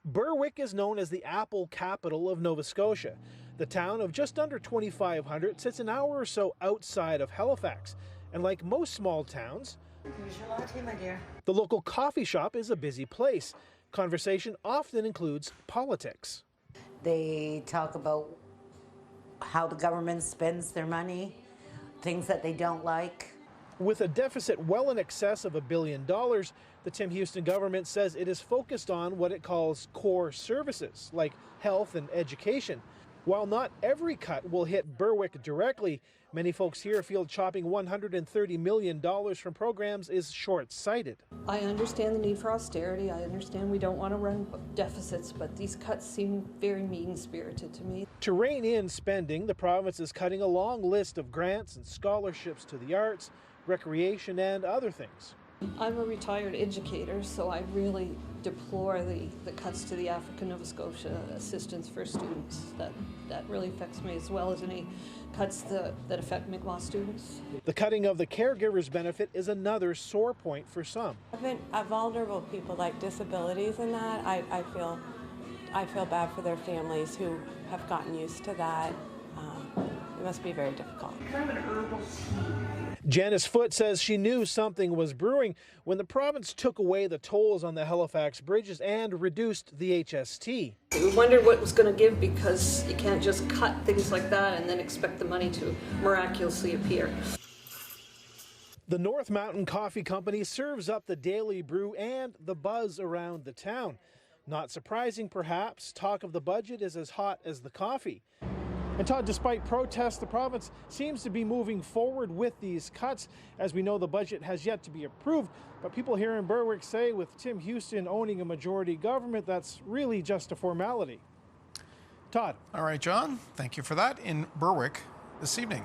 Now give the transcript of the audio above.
Berwick is known as the apple capital of Nova Scotia. The town of just under 2,500 sits an hour or so outside of Halifax. And like most small towns, the local coffee shop is a busy place. Conversation often includes politics. They talk about how the government spends their money, things that they don't like. With a deficit well in excess of $1 billion, the Tim Houston government says it is focused on what it calls core services, like health and education. While not every cut will hit Berwick directly, many folks here feel chopping $130 million from programs is short-sighted. I understand the need for austerity. I understand we don't want to run deficits, but these cuts seem very mean-spirited to me. To rein in spending, the province is cutting a long list of grants and scholarships to the arts, recreation, and other things. I'm a retired educator, so I really deplore the cuts to the African Nova Scotia assistance for students. That really affects me, as well as any cuts that affect Mi'kmaq students. The cutting of the caregiver's benefit is another sore point for some. Vulnerable people like disabilities and that, I feel bad for their families who have gotten used to that. It must be very difficult. Kind of an herbal tea. Janice Foote says she knew something was brewing when the province took away the tolls on the Halifax bridges and reduced the HST. We wondered what it was going to give, because you can't just cut things like that and then expect the money to miraculously appear. The North Mountain Coffee Company serves up the daily brew and the buzz around the town. Not surprising, perhaps, talk of the budget is as hot as the coffee. And Todd, despite protests, the province seems to be moving forward with these cuts. As we know, the budget has yet to be approved, but people here in Berwick say with Tim Houston owning a majority government, that's really just a formality. Todd. All right, John, thank you for that in Berwick this evening.